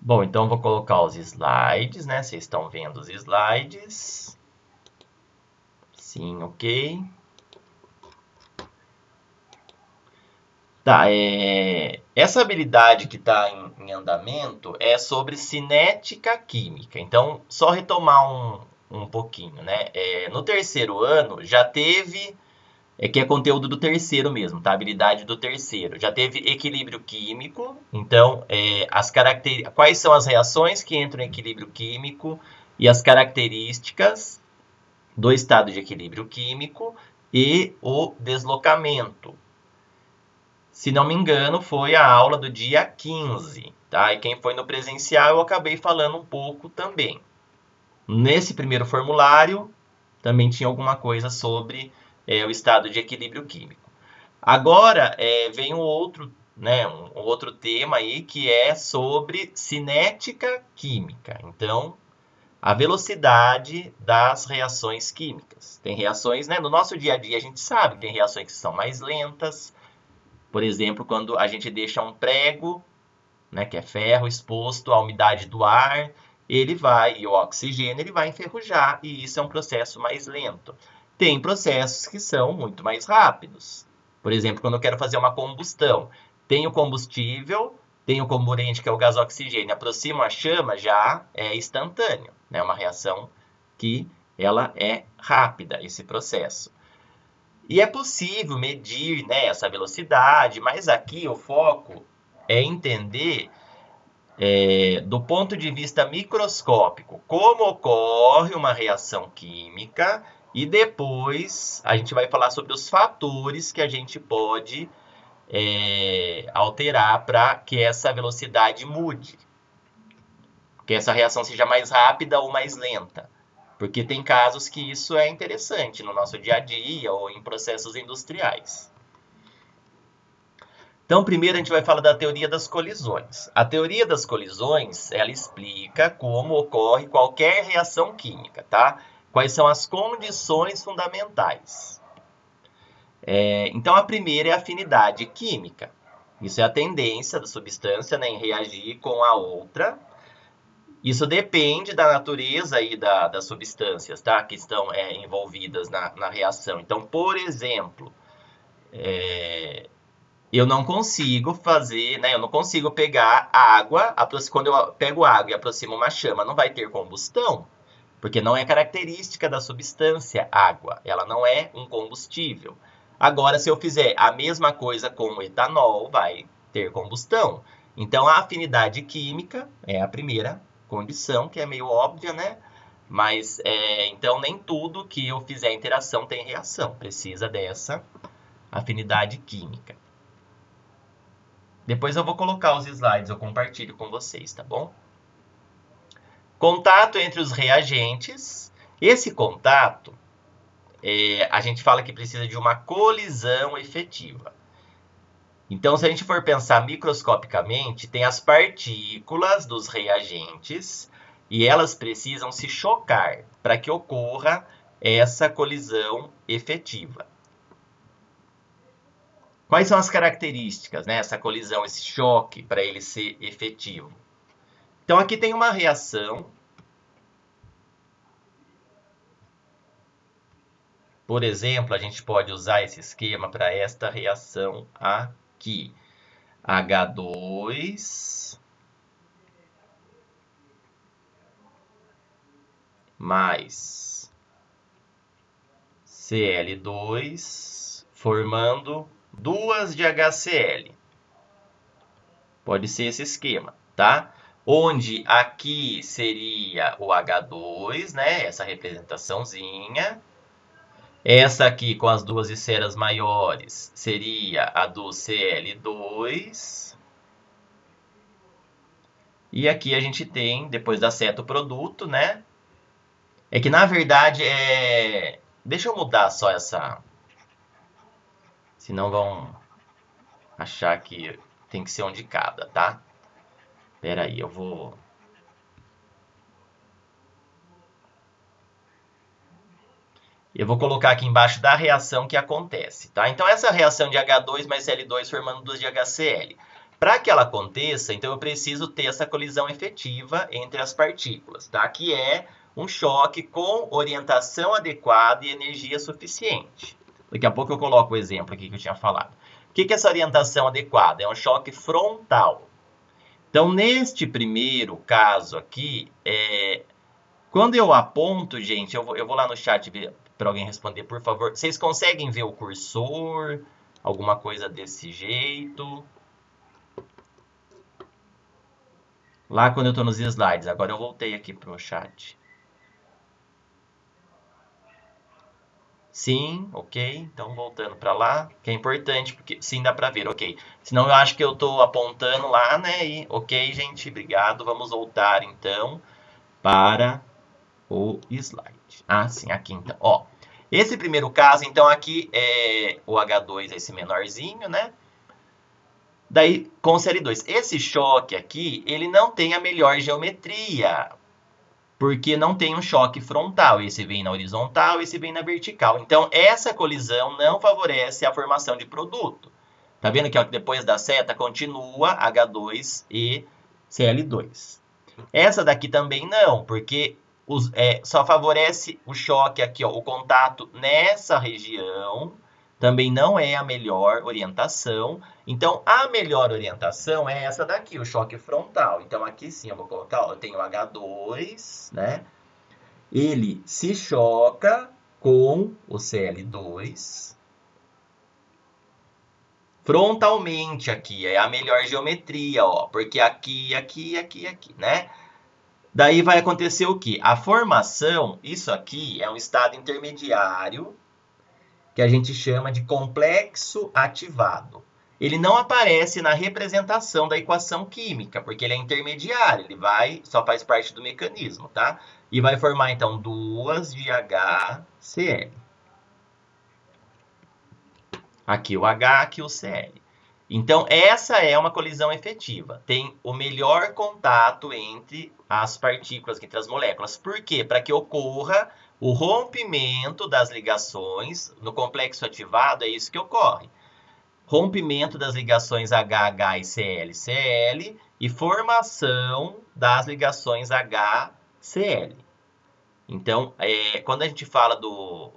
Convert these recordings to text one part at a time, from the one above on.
Bom, então vou colocar os slides, né? Vocês estão vendo os slides. Sim, ok. Tá, essa habilidade que está em andamento é sobre cinética química. Então, só retomar um pouquinho, né? No terceiro ano já teve, que é conteúdo do terceiro mesmo, tá? Habilidade do terceiro. Já teve equilíbrio químico. Então, quais são as reações que entram em equilíbrio químico e as características do estado de equilíbrio químico e o deslocamento. Se não me engano, foi a aula do dia 15, tá? E quem foi no presencial eu acabei falando um pouco também. Nesse primeiro formulário, também tinha alguma coisa sobre o estado de equilíbrio químico. Agora, vem um outro tema aí que é sobre cinética química. Então, a velocidade das reações químicas. Tem reações, né? No nosso dia a dia a gente sabe que tem reações que são mais lentas. Por exemplo, quando a gente deixa um prego, né, que é ferro, exposto à umidade do ar, e o oxigênio ele vai enferrujar, e isso é um processo mais lento. Tem processos que são muito mais rápidos. Por exemplo, quando eu quero fazer uma combustão, tem o combustível, tem o comburente, que é o gás oxigênio, aproxima a chama, já é instantâneo. É né? Uma reação que ela é rápida, esse processo. E é possível medir, né, essa velocidade, mas aqui o foco é entender, do ponto de vista microscópico, como ocorre uma reação química e depois a gente vai falar sobre os fatores que a gente pode alterar para que essa velocidade mude, que essa reação seja mais rápida ou mais lenta. Porque tem casos que isso é interessante no nosso dia a dia ou em processos industriais. Então, primeiro a gente vai falar da teoria das colisões. A teoria das colisões, ela explica como ocorre qualquer reação química, tá? Quais são as condições fundamentais. Então, a primeira é a afinidade química. Isso é a tendência da substância, né, em reagir com a outra. Isso depende da natureza aí das substâncias, tá? Que estão envolvidas na reação. Então, por exemplo, eu não consigo fazer, né? Eu não consigo pegar água, quando eu pego água e aproximo uma chama, não vai ter combustão, porque não é característica da substância água, ela não é um combustível. Agora, se eu fizer a mesma coisa com o etanol, vai ter combustão. Então, a afinidade química é a primeira condição, que é meio óbvia, né? Mas, então, nem tudo que eu fizer interação tem reação, precisa dessa afinidade química. Depois eu vou colocar os slides, eu compartilho com vocês, tá bom? Contato entre os reagentes. Esse contato, a gente fala que precisa de uma colisão efetiva. Então, se a gente for pensar microscopicamente, tem as partículas dos reagentes e elas precisam se chocar para que ocorra essa colisão efetiva. Quais são as características, né? Essa colisão, esse choque, para ele ser efetivo? Então, aqui tem uma reação. Por exemplo, a gente pode usar esse esquema para esta reação aqui. H2 mais Cl2 formando duas de HCl. Pode ser esse esquema, tá? Onde aqui seria o H2, né? Essa representaçãozinha. Essa aqui com as duas esferas maiores seria a do Cl2. E aqui a gente tem, depois da seta, o produto, né? É que na verdade Deixa eu mudar só essa. Senão vão achar que tem que ser um de cada, tá? Espera aí, eu vou. Eu vou colocar aqui embaixo da reação que acontece, tá? Então, essa reação de H2 mais Cl2 formando 2 de HCl. Para que ela aconteça, então eu preciso ter essa colisão efetiva entre as partículas, tá? Que é um choque com orientação adequada e energia suficiente. Daqui a pouco eu coloco o exemplo aqui que eu tinha falado. O que é essa orientação adequada? É um choque frontal. Então, neste primeiro caso aqui, quando eu aponto, gente, eu vou lá no chat para alguém responder, por favor. Vocês conseguem ver o cursor? Alguma coisa desse jeito? Lá quando eu estou nos slides. Agora eu voltei aqui para o chat. Sim, ok. Então, voltando para lá, que é importante, porque sim, dá para ver, ok. Senão eu acho que eu estou apontando lá, né? E, ok, gente, obrigado. Vamos voltar, então, para o slide. Ah, sim, aqui, então. Ó, esse primeiro caso, então, aqui é o H2, esse menorzinho, né? Daí, com o Cl2. Esse choque aqui, ele não tem a melhor geometria, porque não tem um choque frontal. Esse vem na horizontal, esse vem na vertical. Então, essa colisão não favorece a formação de produto. Tá vendo que depois da seta continua H2 e Cl2. Essa daqui também não, porque só favorece o choque aqui, ó, o contato nessa região. Também não é a melhor orientação. Então, a melhor orientação é essa daqui, o choque frontal. Então, aqui sim, eu vou colocar, ó, eu tenho H2, né? Ele se choca com o Cl2 frontalmente aqui. É a melhor geometria, ó, porque aqui, né? Daí vai acontecer o quê? A formação, isso aqui é um estado intermediário que a gente chama de complexo ativado. Ele não aparece na representação da equação química, porque ele é intermediário, só faz parte do mecanismo, tá? E vai formar, então, duas de HCl. Aqui o H, aqui o Cl. Então, essa é uma colisão efetiva. Tem o melhor contato entre as partículas, entre as moléculas. Por quê? Para que ocorra o rompimento das ligações. No complexo ativado, é isso que ocorre. Rompimento das ligações HH e CL-CL e formação das ligações HCl. Então, quando a gente fala do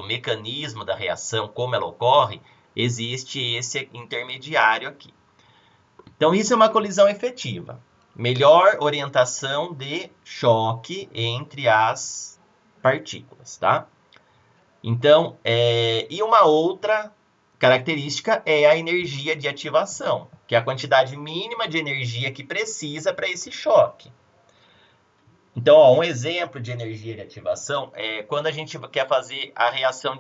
mecanismo da reação, como ela ocorre, existe esse intermediário aqui. Então, isso é uma colisão efetiva. Melhor orientação de choque entre as partículas, tá? Então, e uma outra característica é a energia de ativação, que é a quantidade mínima de energia que precisa para esse choque. Então, ó, um exemplo de energia de ativação é quando a gente quer fazer a reação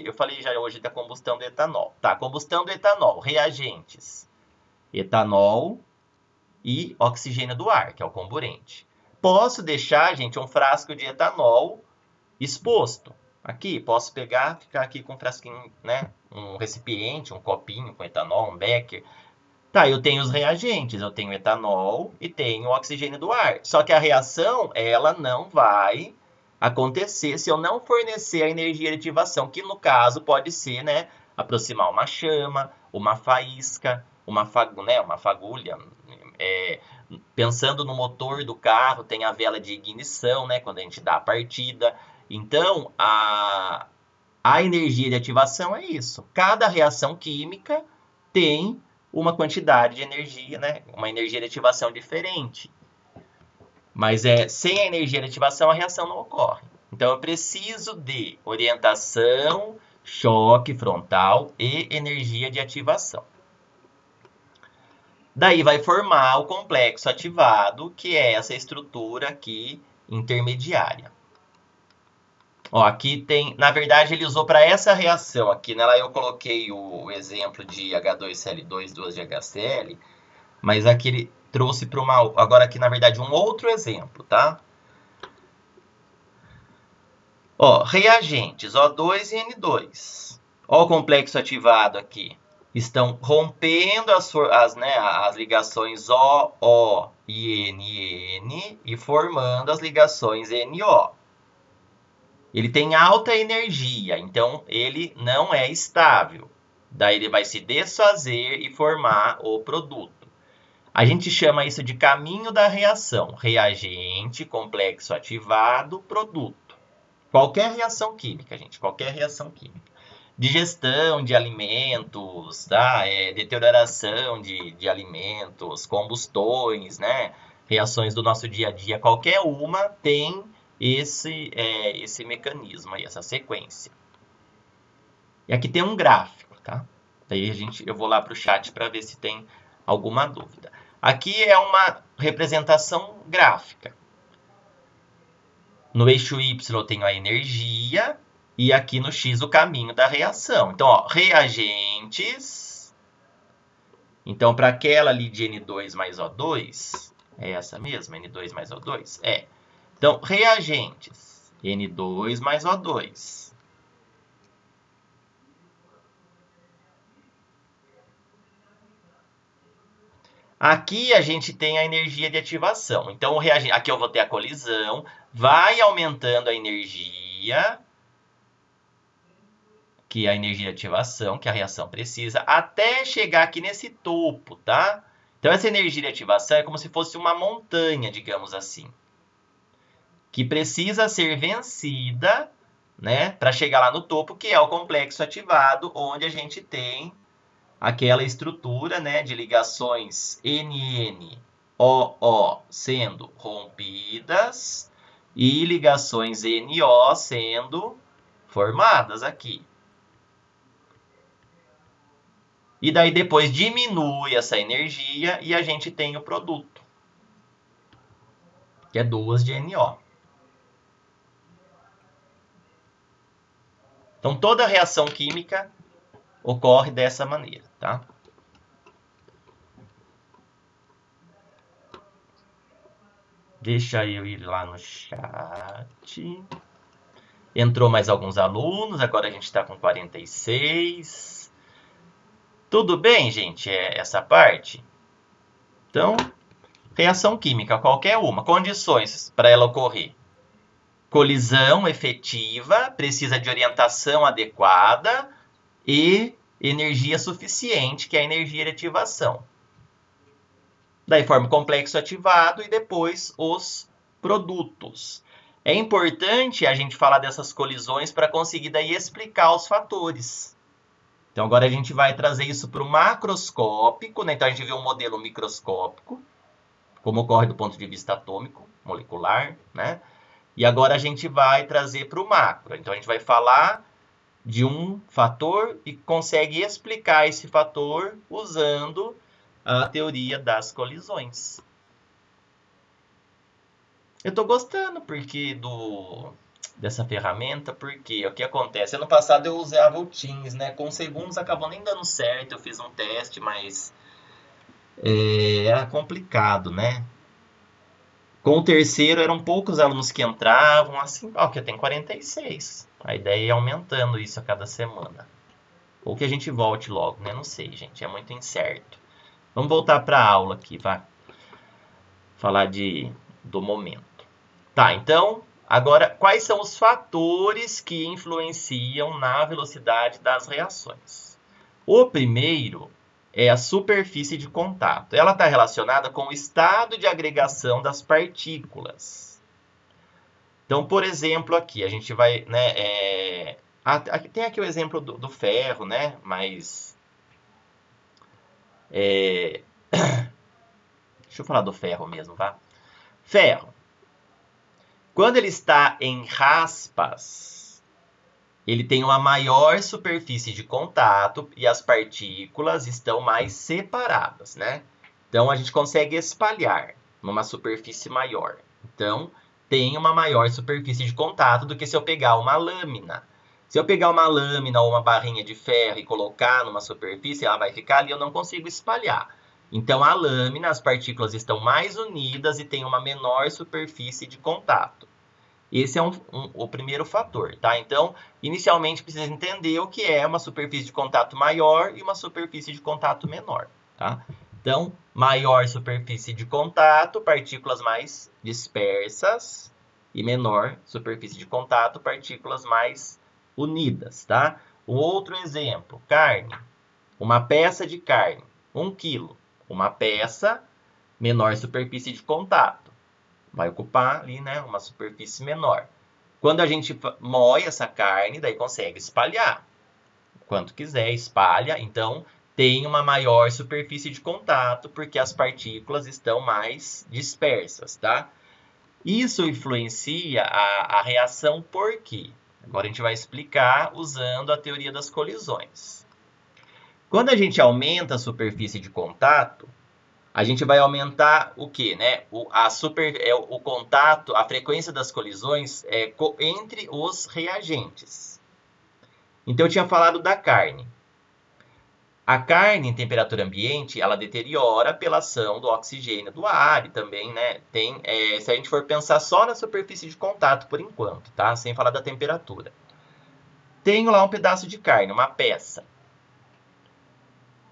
eu falei já hoje da combustão do etanol. Tá, combustão do etanol, reagentes. Etanol e oxigênio do ar, que é o comburente. Posso deixar, gente, um frasco de etanol exposto. Aqui, posso ficar aqui com um frasquinho, né? Um recipiente, um copinho com etanol, um becker. Tá, eu tenho os reagentes, eu tenho etanol e tenho o oxigênio do ar. Só que a reação, ela não vai acontecer se eu não fornecer a energia de ativação, que no caso pode ser, né, aproximar uma chama, uma faísca, uma fagulha. Pensando no motor do carro, tem a vela de ignição, né, quando a gente dá a partida. Então, a energia de ativação é isso. Cada reação química tem uma quantidade de energia, né? Uma energia de ativação diferente. Mas sem a energia de ativação, a reação não ocorre. Então, eu preciso de orientação, choque frontal e energia de ativação. Daí vai formar o complexo ativado, que é essa estrutura aqui intermediária. Ó, aqui tem, na verdade, ele usou para essa reação aqui, né? Lá eu coloquei o exemplo de H2Cl2, 2 de HCl, mas aqui ele trouxe para agora aqui, na verdade, um outro exemplo, tá? Ó, reagentes, O2 e N2. Ó o complexo ativado aqui. Estão rompendo as ligações O e N e formando as ligações NO. Ele tem alta energia, então ele não é estável. Daí ele vai se desfazer e formar o produto. A gente chama isso de caminho da reação. Reagente, complexo ativado, produto. Qualquer reação química, gente, qualquer reação química. Digestão de alimentos, tá? Deterioração de alimentos, combustões, né? Reações do nosso dia a dia, qualquer uma tem esse mecanismo aí, essa sequência. E aqui tem um gráfico, tá? Daí eu vou lá para o chat para ver se tem alguma dúvida. Aqui é uma representação gráfica. No eixo Y eu tenho a energia e aqui no X o caminho da reação. Então, ó, reagentes. Então, para aquela ali de N2 mais O2, é essa mesma, N2 mais O2? É. Então, reagentes, N2 mais O2. Aqui a gente tem a energia de ativação. Então, o reagente, aqui eu vou ter a colisão, vai aumentando a energia, que é a energia de ativação, que a reação precisa, até chegar aqui nesse topo, tá? Então, essa energia de ativação é como se fosse uma montanha, digamos assim, que precisa ser vencida, né, para chegar lá no topo, que é o complexo ativado, onde a gente tem aquela estrutura, né, de ligações NN-OO sendo rompidas e ligações NO sendo formadas aqui. E daí depois diminui essa energia e a gente tem o produto, que é 2 de NO. Então toda reação química ocorre dessa maneira, tá? Deixa eu ir lá no chat. Entrou mais alguns alunos, agora a gente está com 46. Tudo bem, gente, essa parte? Então, reação química, qualquer uma. Condições para ela ocorrer. Colisão efetiva, precisa de orientação adequada e energia suficiente, que é a energia de ativação. Daí forma o complexo ativado e depois os produtos. É importante a gente falar dessas colisões para conseguir daí explicar os fatores. Então agora a gente vai trazer isso para o macroscópico, né? Então a gente vê um modelo microscópico, como ocorre do ponto de vista atômico, molecular, né? E agora a gente vai trazer para o macro. Então a gente vai falar de um fator e consegue explicar esse fator usando a teoria das colisões. Eu estou gostando dessa ferramenta, porque o que acontece? Ano passado eu usava o Teams, né? Com segundos acabou nem dando certo, eu fiz um teste, mas era complicado, né? Com o terceiro eram poucos alunos que entravam, assim, ó, que tem 46. A ideia é aumentando isso a cada semana. Ou que a gente volte logo, né? Não sei, gente, é muito incerto. Vamos voltar para a aula aqui, vai. Falar do momento. Tá, então, agora, quais são os fatores que influenciam na velocidade das reações? O primeiro é a superfície de contato. Ela está relacionada com o estado de agregação das partículas. Então, por exemplo, aqui, a gente vai, né, tem aqui o exemplo do ferro, né, mas... deixa eu falar do ferro mesmo, tá? Ferro. Quando ele está em raspas, ele tem uma maior superfície de contato e as partículas estão mais separadas, né? Então, a gente consegue espalhar numa superfície maior. Então, tem uma maior superfície de contato do que se eu pegar uma lâmina. Se eu pegar uma lâmina ou uma barrinha de ferro e colocar numa superfície, ela vai ficar ali, eu não consigo espalhar. Então, a lâmina, as partículas estão mais unidas e tem uma menor superfície de contato. Esse é o primeiro fator, tá? Então, inicialmente, precisa entender o que é uma superfície de contato maior e uma superfície de contato menor, tá? Então, maior superfície de contato, partículas mais dispersas, e menor superfície de contato, partículas mais unidas, tá? Um outro exemplo, carne. Uma peça de carne, 1 quilo. Uma peça menor superfície de contato. Vai ocupar ali, né, uma superfície menor. Quando a gente moe essa carne, daí consegue espalhar. Quanto quiser, espalha. Então, tem uma maior superfície de contato, porque as partículas estão mais dispersas, tá? Isso influencia a reação por quê? Agora a gente vai explicar usando a teoria das colisões. Quando a gente aumenta a superfície de contato, a gente vai aumentar o quê, né? O contato, a frequência das colisões entre os reagentes. Então eu tinha falado da carne. A carne em temperatura ambiente, ela deteriora pela ação do oxigênio do ar e também, né, se a gente for pensar só na superfície de contato por enquanto, tá? Sem falar da temperatura. Tenho lá um pedaço de carne, uma peça.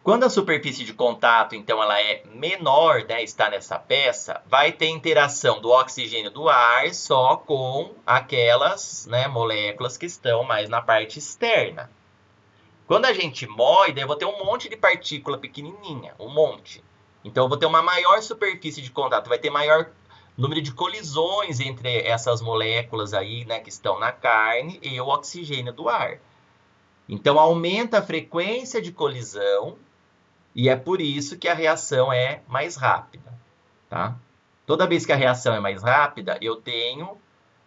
Quando a superfície de contato, então, ela é menor, né, está nessa peça, vai ter interação do oxigênio do ar só com aquelas, né, moléculas que estão mais na parte externa. Quando a gente moe, daí eu vou ter um monte de partícula pequenininha, um monte. Então eu vou ter uma maior superfície de contato, vai ter maior número de colisões entre essas moléculas aí, né, que estão na carne e o oxigênio do ar. Então aumenta a frequência de colisão e é por isso que a reação é mais rápida, tá? Toda vez que a reação é mais rápida, eu tenho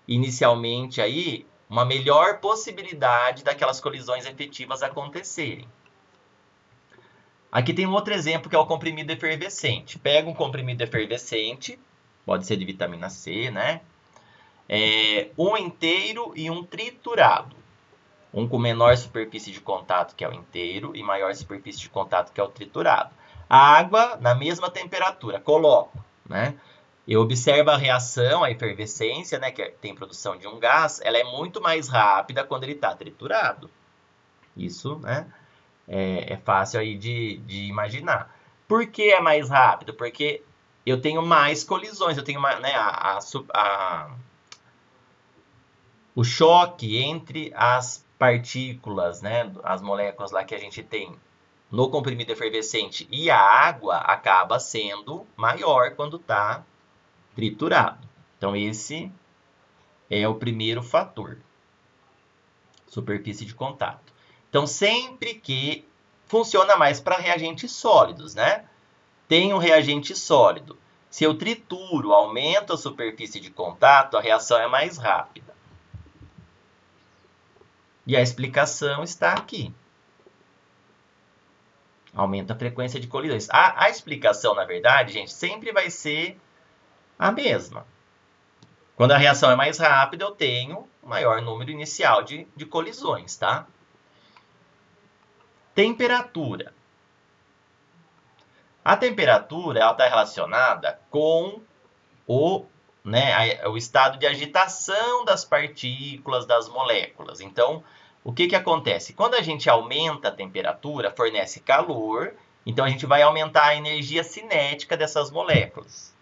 inicialmente aí uma melhor possibilidade daquelas colisões efetivas acontecerem. Aqui tem um outro exemplo que é o comprimido efervescente. Pega um comprimido efervescente, pode ser de vitamina C, né? Um inteiro e um triturado. Um com menor superfície de contato, que é o inteiro, e maior superfície de contato, que é o triturado. A água na mesma temperatura, coloco, né? Eu observo a reação, a efervescência, né, que tem produção de um gás, ela é muito mais rápida quando ele está triturado. Isso, né, é fácil aí de imaginar. Por que é mais rápido? Porque eu tenho mais colisões, eu tenho né, o choque entre as partículas, né, as moléculas lá que a gente tem no comprimido efervescente e a água acaba sendo maior quando está triturado. Então, esse é o primeiro fator, superfície de contato. Então, sempre que funciona mais para reagentes sólidos, né? Tem um reagente sólido. Se eu trituro, aumento a superfície de contato, a reação é mais rápida. E a explicação está aqui. Aumenta a frequência de colisões. A explicação, na verdade, gente, sempre vai ser a mesma. Quando a reação é mais rápida, eu tenho um maior número inicial de colisões, tá? Temperatura. A temperatura está relacionada com o estado de agitação das partículas, das moléculas. Então, o que acontece? Quando a gente aumenta a temperatura, fornece calor, então a gente vai aumentar a energia cinética dessas moléculas.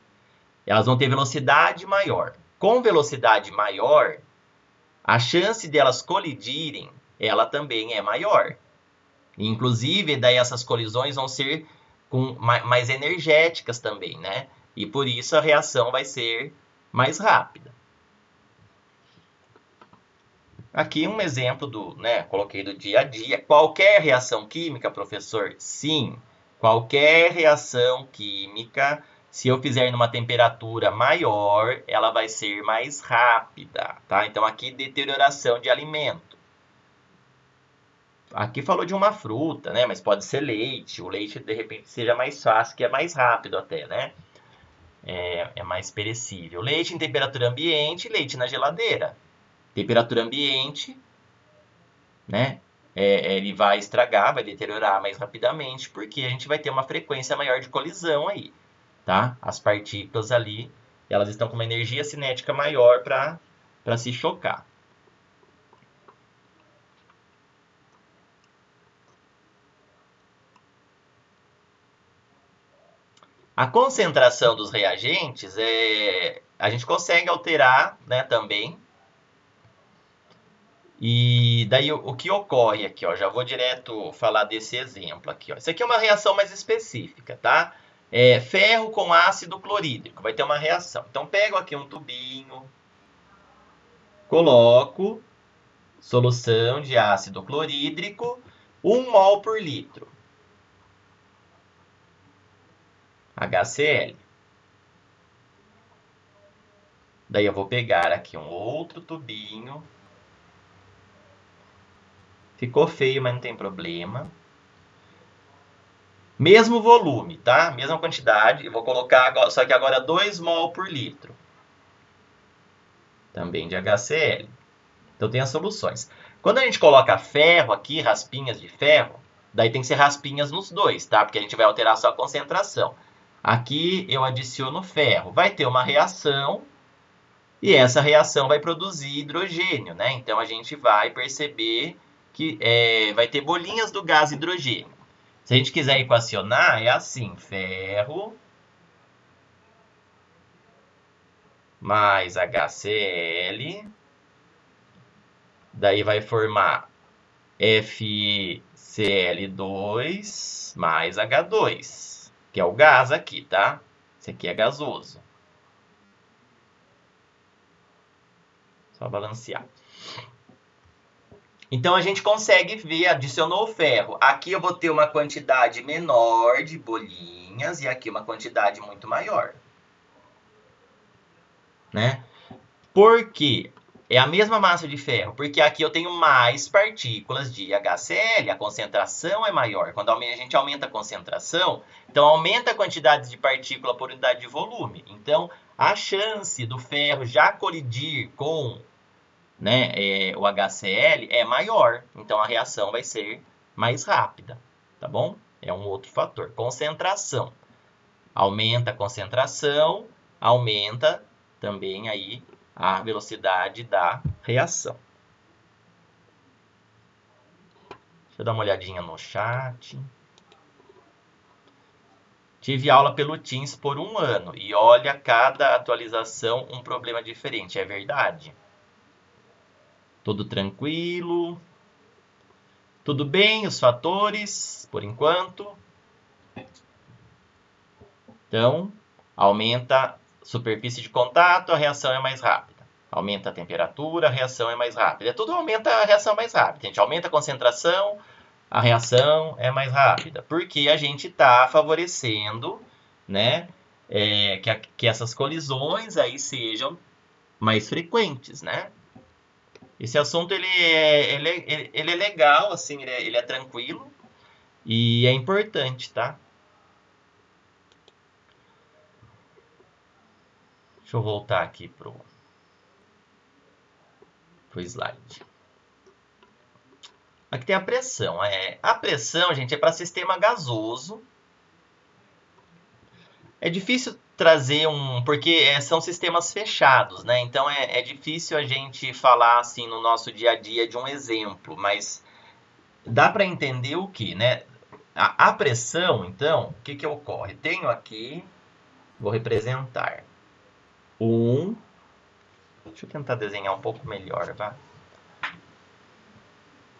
Elas vão ter velocidade maior. Com velocidade maior, a chance delas colidirem, ela também é maior. Inclusive, daí essas colisões vão ser mais energéticas também, né? E por isso a reação vai ser mais rápida. Aqui um exemplo coloquei do dia a dia. Qualquer reação química, professor? Sim, qualquer reação química, se eu fizer numa temperatura maior, ela vai ser mais rápida, tá? Então aqui deterioração de alimento. Aqui falou de uma fruta, né? Mas pode ser leite. O leite, de repente, seja mais fácil, que é mais rápido até, né? É mais perecível. Leite em temperatura ambiente, leite na geladeira. Temperatura ambiente, né? Ele vai estragar, vai deteriorar mais rapidamente, porque a gente vai ter uma frequência maior de colisão aí, tá? As partículas ali, elas estão com uma energia cinética maior para se chocar. A concentração dos reagentes, a gente consegue alterar, né, também. E daí o que ocorre aqui, ó, já vou direto falar desse exemplo aqui, ó. Isso aqui é uma reação mais específica, tá? ferro com ácido clorídrico, vai ter uma reação. Então, pego aqui um tubinho, coloco solução de ácido clorídrico, 1 mol por litro, HCl. Daí eu vou pegar aqui um outro tubinho. Ficou feio, mas não tem problema. Mesmo volume, tá? Mesma quantidade. Eu vou colocar agora, só que agora 2 mol por litro. Também de HCl. Então tem as soluções. Quando a gente coloca ferro aqui, raspinhas de ferro, daí tem que ser raspinhas nos dois, tá? Porque a gente vai alterar só a concentração. Aqui eu adiciono ferro. Vai ter uma reação e essa reação vai produzir hidrogênio, né? Então a gente vai perceber que vai ter bolinhas do gás hidrogênio. Se a gente quiser equacionar, é assim: ferro mais HCl, daí vai formar FeCl2 mais H2, que é o gás aqui, tá? Esse aqui é gasoso. Só balancear. Então a gente consegue ver, adicionou o ferro. Aqui eu vou ter uma quantidade menor de bolinhas e aqui uma quantidade muito maior. Né? Por quê? É a mesma massa de ferro, porque aqui eu tenho mais partículas de HCl, a concentração é maior. Quando a gente aumenta a concentração, então aumenta a quantidade de partícula por unidade de volume. Então, a chance do ferro já colidir com o HCl é maior. Então, a reação vai ser mais rápida, tá bom? É um outro fator. Concentração. Aumenta a concentração, aumenta também aí a velocidade da reação. Deixa eu dar uma olhadinha no chat. Tive aula pelo Teams por 1 ano e olha, cada atualização um problema diferente. É verdade? Tudo tranquilo? Tudo bem os fatores, por enquanto? Então, aumenta a superfície de contato, a reação é mais rápida. Aumenta a temperatura, a reação é mais rápida. Tudo aumenta, a reação é mais rápida. A gente aumenta a concentração, a reação é mais rápida. Porque a gente está favorecendo, né, que essas colisões aí sejam mais frequentes, né? Esse assunto ele é legal, assim, ele é tranquilo e é importante, tá? Deixa eu voltar aqui pro slide. Aqui tem a pressão. A pressão, gente, é para sistema gasoso. É difícil trazer porque são sistemas fechados, né? Então é difícil a gente falar assim no nosso dia a dia de um exemplo, mas dá para entender o que, né? A pressão, então, o que ocorre? Tenho aqui, vou representar deixa eu tentar desenhar um pouco melhor, tá?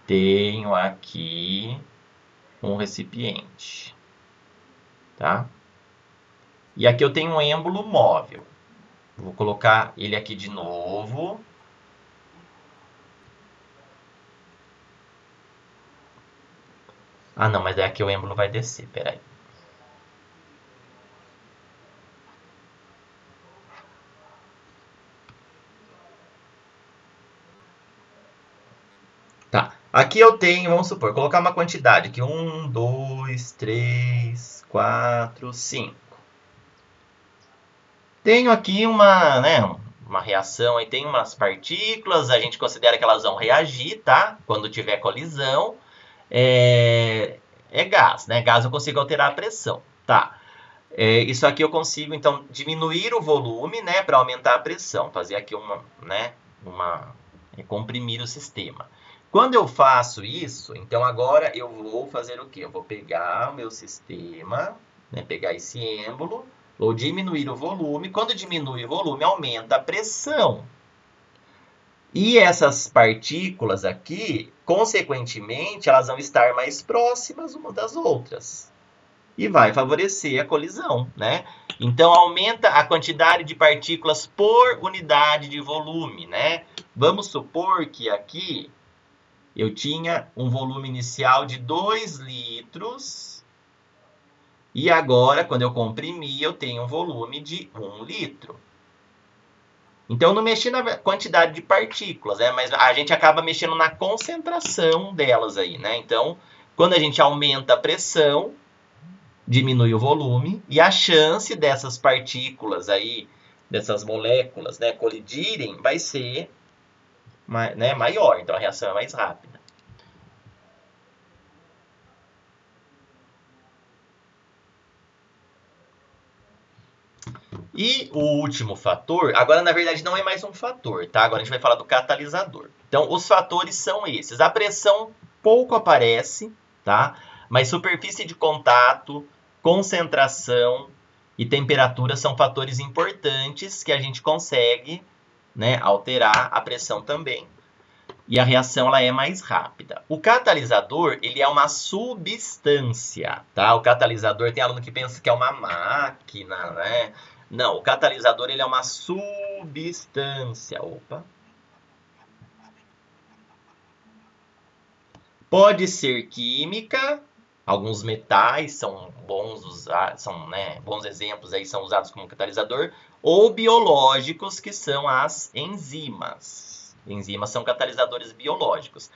Tenho aqui um recipiente, tá? E aqui eu tenho um êmbolo móvel. Vou colocar ele aqui de novo. Ah, não, mas é aqui o êmbolo vai descer, peraí. Tá, aqui eu tenho, vamos supor, colocar uma quantidade aqui, 1, 2, 3, 4, 5. Tenho aqui uma reação, aí tem umas partículas, a gente considera que elas vão reagir, tá? Quando tiver colisão, é gás, né? Gás eu consigo alterar a pressão, tá? Isso aqui eu consigo, então, diminuir o volume, né, para aumentar a pressão, fazer aqui comprimir o sistema. Quando eu faço isso, então agora eu vou fazer o quê? Eu vou pegar o meu sistema, né, pegar esse êmbolo, vou diminuir o volume. Quando diminui o volume, aumenta a pressão. E essas partículas aqui, consequentemente, elas vão estar mais próximas umas das outras. e vai favorecer a colisão, né? Então, aumenta a quantidade de partículas por unidade de volume, né? Vamos supor que aqui eu tinha um volume inicial de 2 litros e agora, quando eu comprimi, eu tenho um volume de 1 litro. Então, eu não mexi na quantidade de partículas, né? Mas a gente acaba mexendo na concentração delas aí, né? Então, quando a gente aumenta a pressão, diminui o volume e a chance dessas partículas aí, dessas moléculas, né, colidirem, vai ser, né, maior. Então, a reação é mais rápida. E o último fator, agora na verdade não é mais um fator, tá? Agora a gente vai falar do catalisador. Então, os fatores são esses. A pressão pouco aparece, tá? Mas superfície de contato, concentração e temperatura são fatores importantes que a gente consegue, né, alterar a pressão também. E a reação ela é mais rápida. O catalisador, ele é uma substância, tá? O catalisador, tem aluno que pensa que é uma máquina, né? Não, o catalisador ele é uma substância. Opa. Pode ser química, alguns metais são bons né, bons exemplos aí são usados como catalisador, ou biológicos, que são as enzimas. Enzimas são catalisadores biológicos.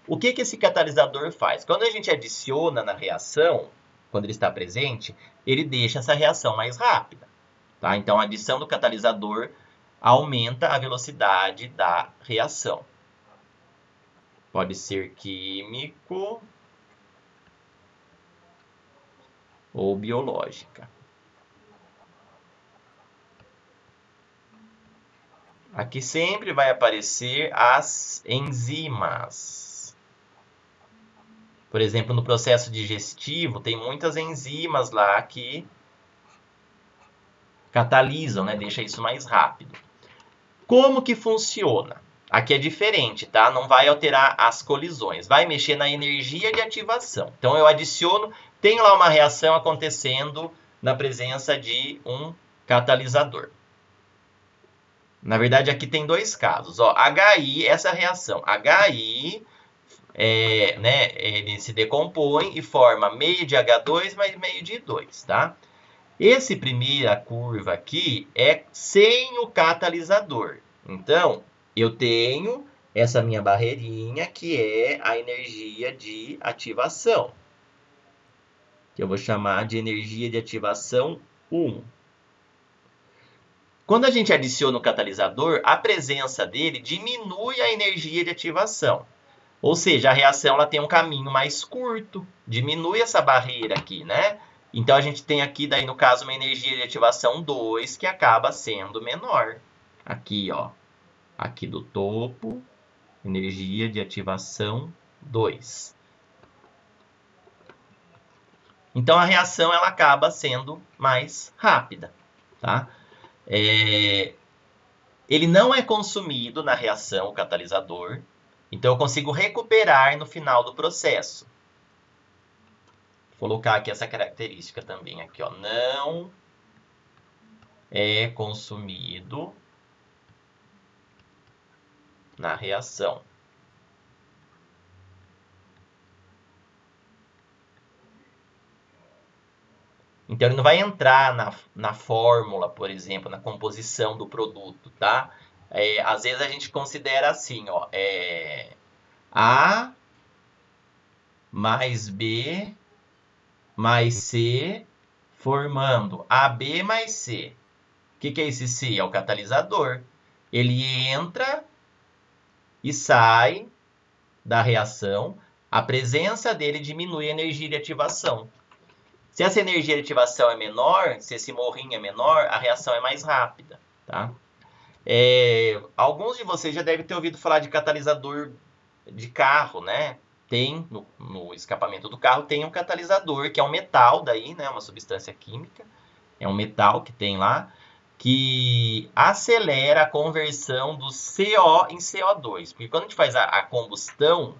O que esse catalisador faz? Quando a gente adiciona na reação, quando ele está presente, ele deixa essa reação mais rápida. Tá? Então, a adição do catalisador aumenta a velocidade da reação. Pode ser químico ou biológica. Aqui sempre vai aparecer as enzimas. Por exemplo, no processo digestivo, tem muitas enzimas lá que catalisam, né? Deixa isso mais rápido. Como que funciona? Aqui é diferente, tá? Não vai alterar as colisões, vai mexer na energia de ativação. Então eu adiciono, tem lá uma reação acontecendo na presença de um catalisador. Na verdade, aqui tem dois casos. Ó, HI, essa reação. HI, né, ele se decompõe e forma meio de H2 mais meio de 2, tá? Essa primeira curva aqui é sem o catalisador. Então, eu tenho essa minha barreirinha que é a energia de ativação. Que eu vou chamar de energia de ativação 1. Quando a gente adiciona o catalisador, a presença dele diminui a energia de ativação. Ou seja, a reação ela tem um caminho mais curto, diminui essa barreira aqui, né? Então, a gente tem aqui, daí no caso, uma energia de ativação 2, que acaba sendo menor. Aqui, ó, aqui do topo, energia de ativação 2. Então, a reação ela acaba sendo mais rápida, tá? Ele não é consumido na reação, o catalisador, então eu consigo recuperar no final do processo. Vou colocar aqui essa característica também, aqui, ó, não é consumido na reação. Então, ele não vai entrar na fórmula, por exemplo, na composição do produto, tá? Às vezes a gente considera assim, ó, A mais B mais C formando AB mais C. O que é esse C? É o catalisador. Ele entra e sai da reação. A presença dele diminui a energia de ativação. Se essa energia de ativação é menor, se esse morrinho é menor, a reação é mais rápida, tá? Alguns de vocês já devem ter ouvido falar de catalisador de carro, né? Tem, no escapamento do carro, tem um catalisador, que é um metal daí, né? Uma substância química. É um metal que tem lá, que acelera a conversão do CO em CO2. Porque quando a gente faz a combustão,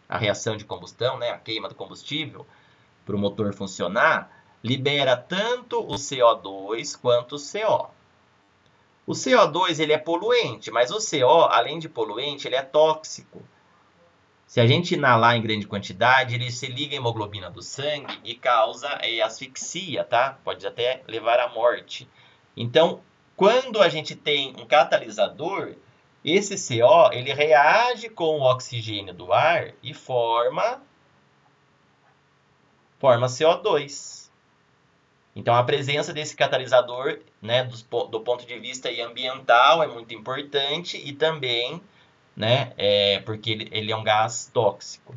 a reação de combustão, né? A queima do combustível, para o motor funcionar, libera tanto o CO2 quanto o CO. O CO2 ele é poluente, mas o CO, além de poluente, ele é tóxico. Se a gente inalar em grande quantidade, ele se liga à hemoglobina do sangue e causa asfixia, tá? Pode até levar à morte. Então, quando a gente tem um catalisador, esse CO ele reage com o oxigênio do ar e forma CO2. Então, a presença desse catalisador, né, do ponto de vista ambiental, é muito importante e também, né, porque ele é um gás tóxico.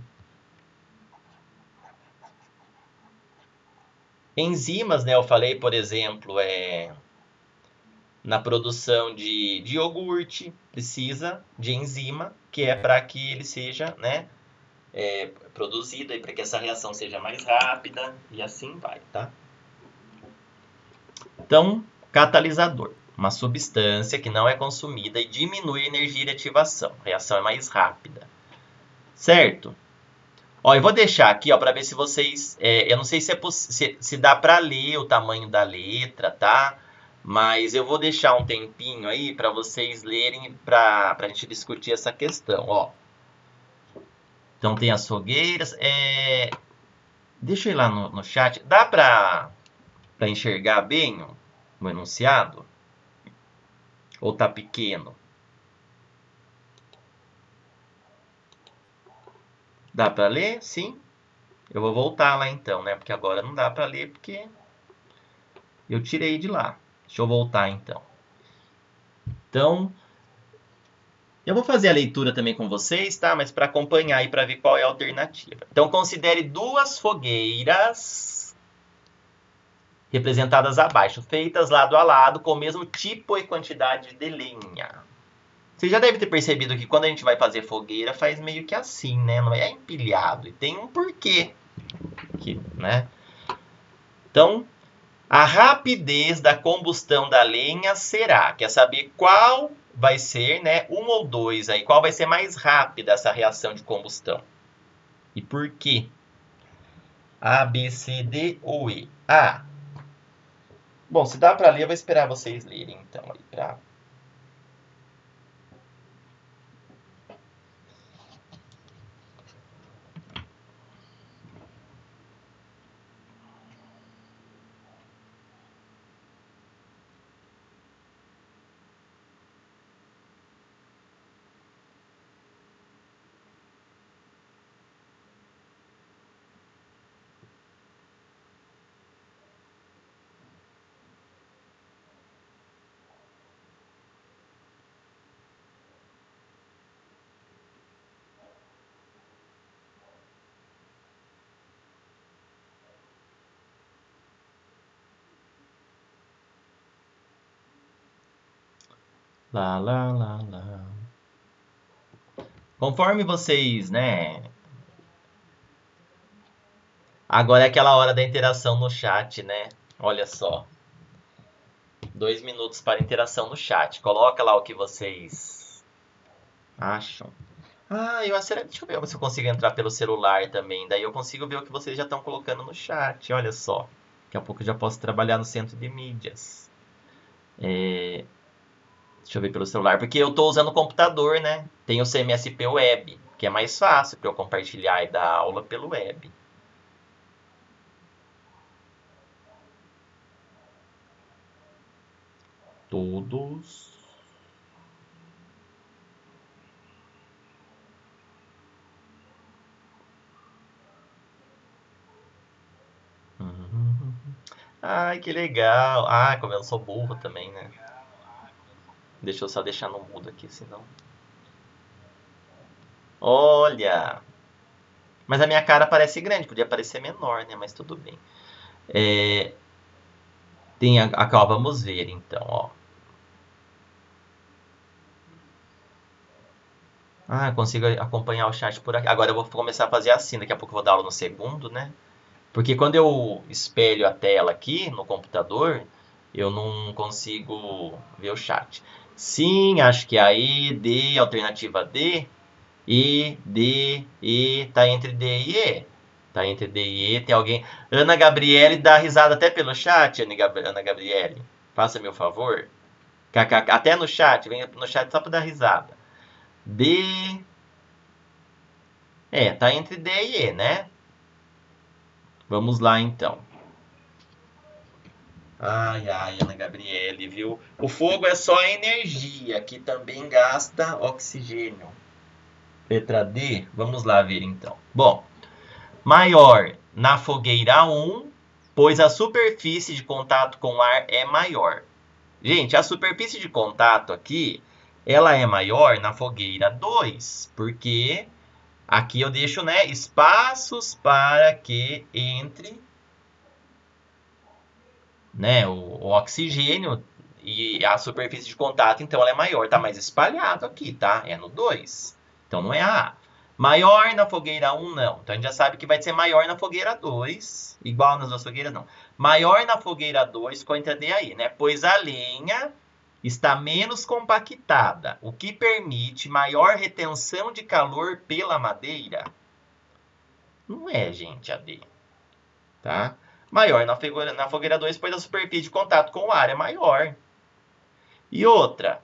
Enzimas, né, eu falei, por exemplo, na produção de iogurte, precisa de enzima, que é para que ele seja, né, produzido, e para que essa reação seja mais rápida, e assim vai, tá? Então, catalisador, uma substância que não é consumida e diminui a energia de ativação. A reação é mais rápida. Certo? Ó, eu vou deixar aqui, ó, para ver se vocês... eu não sei se dá para ler o tamanho da letra, tá? Mas eu vou deixar um tempinho aí para vocês lerem, para a gente discutir essa questão, ó. Então, tem as fogueiras. Deixa eu ir lá no chat. Dá para enxergar bem o enunciado? Ou tá pequeno? Dá para ler? Sim. Eu vou voltar lá então, né? Porque agora não dá para ler porque eu tirei de lá. Deixa eu voltar então. Então, eu vou fazer a leitura também com vocês, tá? Mas para acompanhar e para ver qual é a alternativa. Então, considere duas fogueiras representadas abaixo, feitas lado a lado com o mesmo tipo e quantidade de lenha. Você já deve ter percebido que quando a gente vai fazer fogueira, faz meio que assim, né? Não é empilhado. E tem um porquê. Né? Então, a rapidez da combustão da lenha será, quer saber qual vai ser, né? Um ou dois aí, qual vai ser mais rápida essa reação de combustão? E por quê? A, B, C, D ou E? A. Bom, se dá para ler, eu vou esperar vocês lerem, então, aí, pra... Lá, lá, lá, lá. Conforme vocês, né? Agora é aquela hora da interação no chat, né? Olha só. 2 minutos para interação no chat. Coloca lá o que vocês acham. Deixa eu ver se eu consigo entrar pelo celular também. Daí eu consigo ver o que vocês já estão colocando no chat. Olha só. Daqui a pouco eu já posso trabalhar no centro de mídias. Deixa eu ver pelo celular. Porque eu estou usando o computador, né? Tem o CMSP Web, que é mais fácil para eu compartilhar e dar aula pelo web. Todos. Ai, que legal. Ah, como eu sou burro também, né? Deixa eu só deixar no mudo aqui, senão. Olha! Mas a minha cara parece grande, podia parecer menor, né? Mas tudo bem. Tem a qual vamos ver, então, ó. Consigo acompanhar o chat por aqui. Agora eu vou começar a fazer assim, daqui a pouco eu vou dar aula no segundo, né? Porque quando eu espelho a tela aqui no computador, eu não consigo ver o chat. Sim, acho que é a E, D, alternativa D. E, D, E, tá entre D e E. Tá entre D e E. Tem alguém... Ana Gabriele dá risada até pelo chat, Ana Gabriele. Faça meu favor. KKK. Até no chat. Vem no chat só pra dar risada. D... tá entre D e E, né? Vamos lá, então. Ai, ai, Ana Gabriele, viu? O fogo é só energia, que também gasta oxigênio. Letra D, vamos lá ver então. Bom, maior na fogueira 1, pois a superfície de contato com o ar é maior. Gente, a superfície de contato aqui, ela é maior na fogueira 2, porque aqui eu deixo, né, espaços para que entre, né, o oxigênio e a superfície de contato, então ela é maior, tá mais espalhado aqui, tá? É no 2. Então não é a A. Maior na fogueira 1, não. Então a gente já sabe que vai ser maior na fogueira 2, igual nas duas fogueiras, não. Maior na fogueira 2, com a letra D aí, né? Pois a lenha está menos compactada, o que permite maior retenção de calor pela madeira. Não é, gente, a D, tá? Maior na fogueira 2, pois a superfície de contato com o ar é maior. E outra,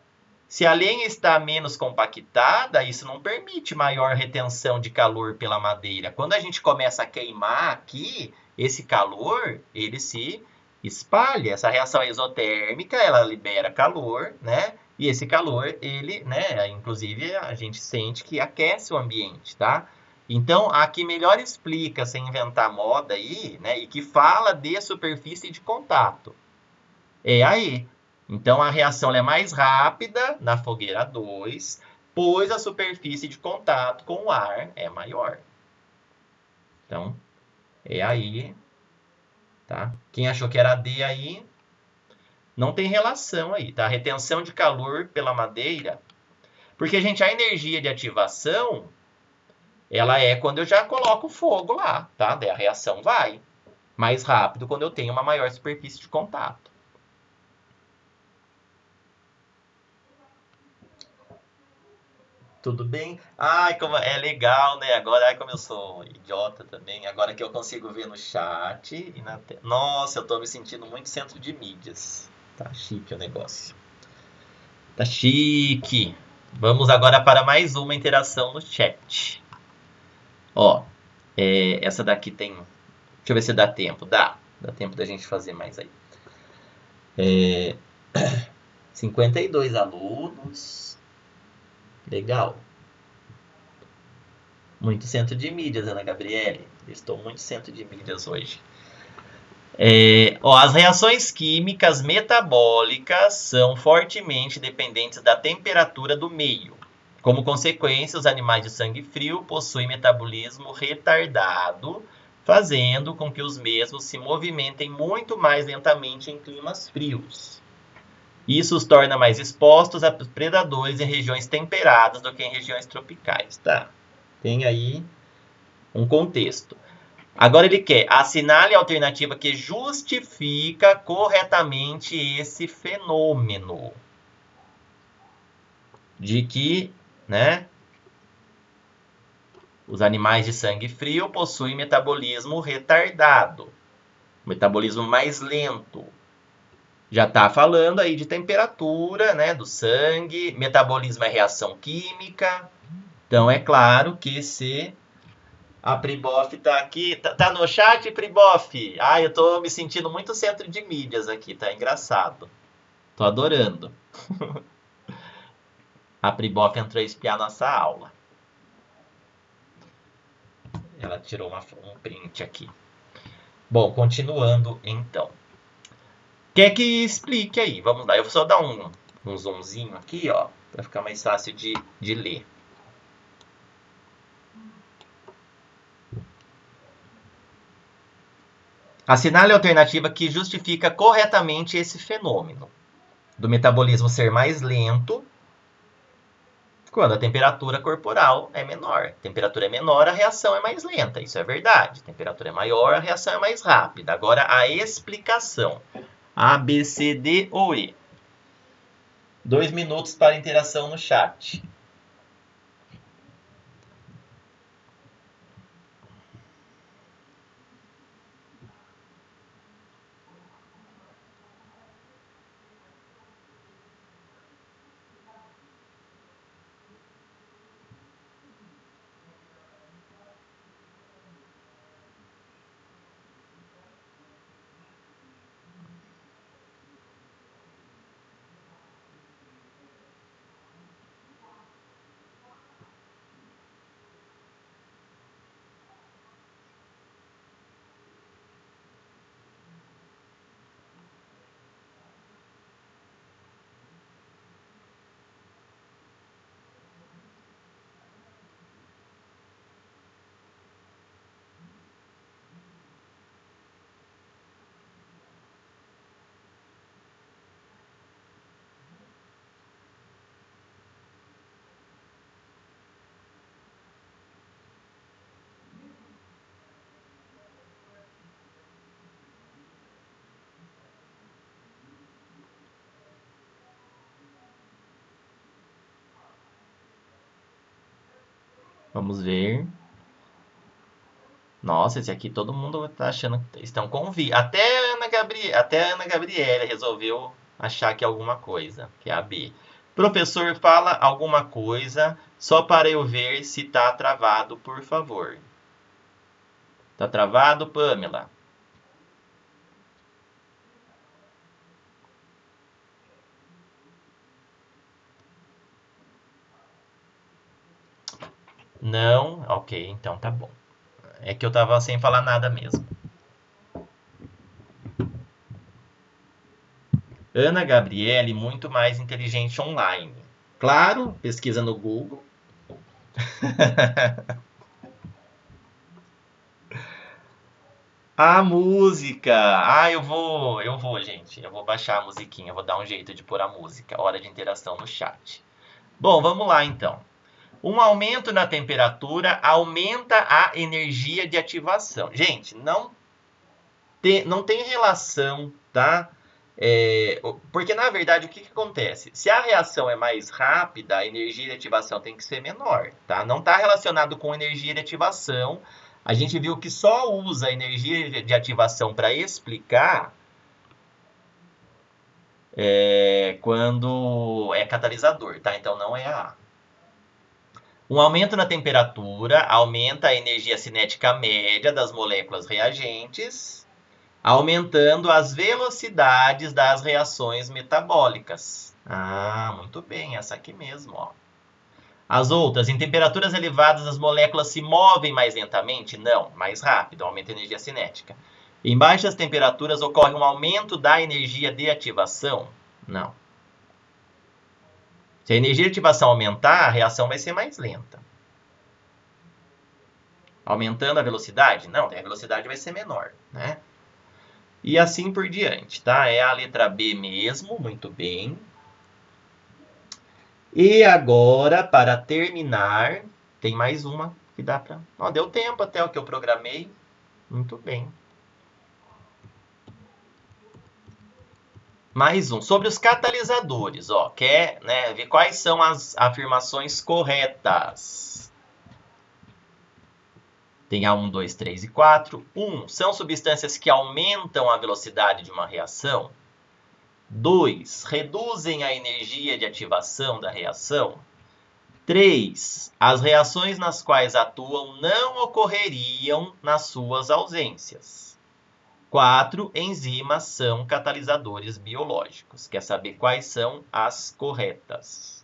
se a lenha está menos compactada, isso não permite maior retenção de calor pela madeira. Quando a gente começa a queimar aqui, esse calor, ele se espalha. Essa reação exotérmica, ela libera calor, né? E esse calor, ele, né, inclusive a gente sente que aquece o ambiente, tá? Então, a que melhor explica, sem inventar moda aí, né, e que fala de superfície de contato, é a E. Então, a reação é mais rápida na fogueira 2, pois a superfície de contato com o ar é maior. Então, é aí, tá? Quem achou que era D aí, não tem relação aí, tá? Retenção de calor pela madeira, porque, gente, a energia de ativação, ela é quando eu já coloco fogo lá, tá? Daí a reação vai mais rápido quando eu tenho uma maior superfície de contato. Tudo bem? Ai, como é legal, né? Agora, ai, como eu sou idiota também. Agora que eu consigo ver no chat e na Nossa, eu tô me sentindo muito centro de mídias. Tá chique o negócio. Tá chique. Vamos agora para mais uma interação no chat. Ó, essa daqui tem... Deixa eu ver se dá tempo. Dá tempo da gente fazer mais aí. 52 alunos. Legal. Muito centro de mídias, Ana Gabriele. Estou muito centro de mídias hoje. As reações químicas metabólicas são fortemente dependentes da temperatura do meio. Como consequência, os animais de sangue frio possuem metabolismo retardado, fazendo com que os mesmos se movimentem muito mais lentamente em climas frios. Isso os torna mais expostos a predadores em regiões temperadas do que em regiões tropicais. Tá? Tem aí um contexto. Agora ele quer assinale a alternativa que justifica corretamente esse fenômeno de que, né, os animais de sangue frio possuem metabolismo retardado, metabolismo mais lento. Já está falando aí de temperatura, né, do sangue, metabolismo é reação química. Então é claro que se a Pribof tá aqui. Tá no chat, Pribof? Ah, eu tô me sentindo muito centro de mídias aqui, tá engraçado. Tô adorando. A Pribof entrou a espiar nossa aula. Ela tirou um print aqui. Bom, continuando então. Quer que explique aí? Vamos lá, eu vou só dar um zoomzinho aqui, ó, para ficar mais fácil de ler. Assinale a alternativa que justifica corretamente esse fenômeno do metabolismo ser mais lento quando a temperatura corporal é menor. A temperatura é menor, a reação é mais lenta, isso é verdade. A temperatura é maior, a reação é mais rápida. Agora, a explicação. A, B, C, D ou E? 2 minutos para interação no chat. Vamos ver. Nossa, esse aqui todo mundo tá achando que estão convictos. Até a Ana Gabriela resolveu achar que é alguma coisa, que é a B. Professor, fala alguma coisa só para eu ver se tá travado, por favor. Tá travado, Pamela? Não? Ok, então tá bom. É que eu tava sem falar nada mesmo. Ana Gabriele, muito mais inteligente online. Claro, pesquisa no Google. A música! Ah, gente. Eu vou baixar a musiquinha, eu vou dar um jeito de pôr a música. Hora de interação no chat. Bom, vamos lá então. Um aumento na temperatura aumenta a energia de ativação. Gente, não tem relação, tá? Porque na verdade o que acontece? Se a reação é mais rápida, a energia de ativação tem que ser menor, tá? Não está relacionado com energia de ativação. A gente viu que só usa a energia de ativação para explicar quando é catalisador, tá? Então não é a A. Um aumento na temperatura aumenta a energia cinética média das moléculas reagentes, aumentando as velocidades das reações metabólicas. Ah, muito bem, essa aqui mesmo, ó. As outras, em temperaturas elevadas, as moléculas se movem mais lentamente? Não, mais rápido, aumenta a energia cinética. Em baixas temperaturas ocorre um aumento da energia de ativação? Não. Se a energia de ativação aumentar, a reação vai ser mais lenta. Aumentando a velocidade? Não, a velocidade vai ser menor, né? E assim por diante, tá? É a letra B mesmo, muito bem. E agora, para terminar, tem mais uma que dá para. Ó, deu tempo até o que eu programei. Muito bem. Mais um. Sobre os catalisadores, ó. Quer, né, ver quais são as afirmações corretas. Tem a 1, 2, 3 e 4. 1. São substâncias que aumentam a velocidade de uma reação. 2. Reduzem a energia de ativação da reação. 3. As reações nas quais atuam não ocorreriam nas suas ausências. 4. Enzimas são catalisadores biológicos. Quer saber quais são as corretas?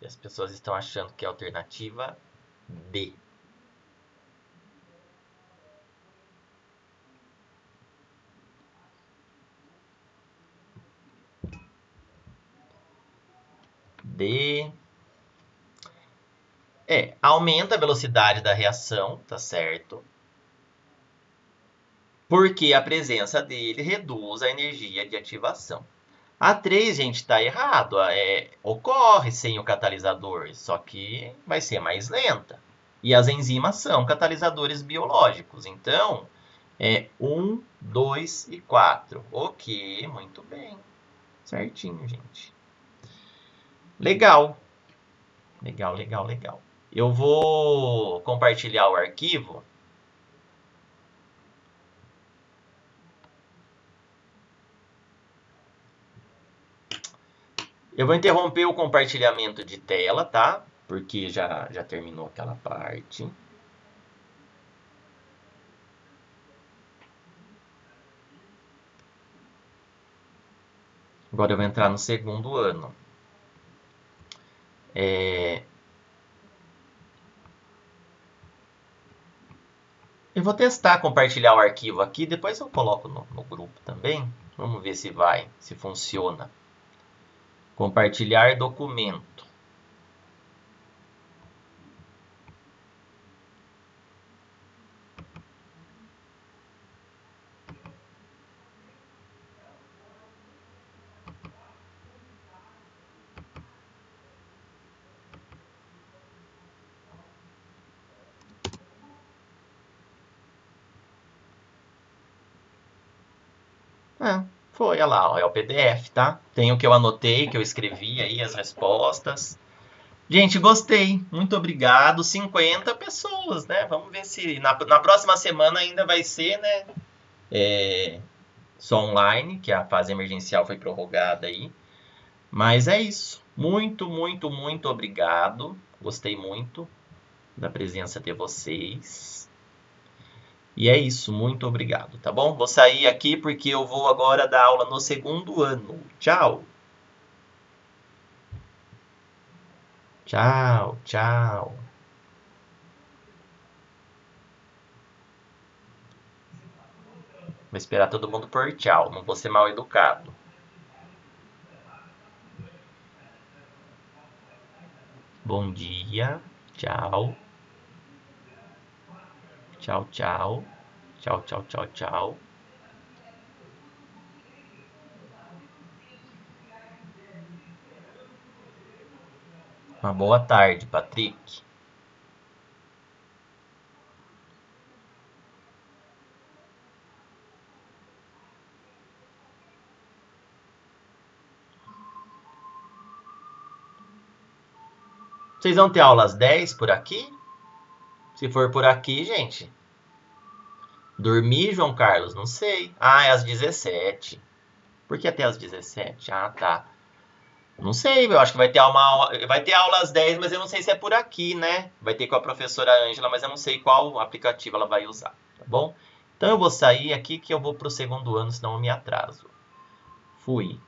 As pessoas estão achando que é a alternativa D. D. Aumenta a velocidade da reação, tá certo? Porque a presença dele reduz a energia de ativação. A 3, gente, está errado. Ocorre sem o catalisador, só que vai ser mais lenta. E as enzimas são catalisadores biológicos. Então, 1, 2 e 4. Ok, muito bem. Certinho, gente. Legal. Legal, legal, legal. Eu vou compartilhar o arquivo. Eu vou interromper o compartilhamento de tela, tá? Porque já terminou aquela parte. Agora eu vou entrar no segundo ano. Eu vou testar compartilhar o arquivo aqui, depois eu coloco no grupo também. Vamos ver se vai, se funciona. Compartilhar documento. Foi, olha lá, ó, é o PDF, tá? Tem o que eu anotei, que eu escrevi aí, as respostas. Gente, gostei. Muito obrigado. 50 pessoas, né? Vamos ver se na próxima semana ainda vai ser, né? Só online, que a fase emergencial foi prorrogada aí. Mas é isso. Muito, muito, muito obrigado. Gostei muito da presença de vocês. E é isso, muito obrigado, tá bom? Vou sair aqui porque eu vou agora dar aula no segundo ano. Tchau! Tchau, tchau. Vou esperar todo mundo por tchau, não vou ser mal educado. Bom dia, tchau. Tchau, tchau. Tchau, tchau, tchau, tchau. Uma boa tarde, Patrick. Vocês vão ter aula às 10 por aqui? Se for por aqui, gente. Dormir, João Carlos? Não sei. Ah, é às 17. Por que até às 17? Ah, tá. Não sei, eu acho que vai ter aula às 10, mas eu não sei se é por aqui, né? Vai ter com a professora Ângela, mas eu não sei qual aplicativo ela vai usar, tá bom? Então eu vou sair aqui que eu vou pro segundo ano, senão eu me atraso. Fui.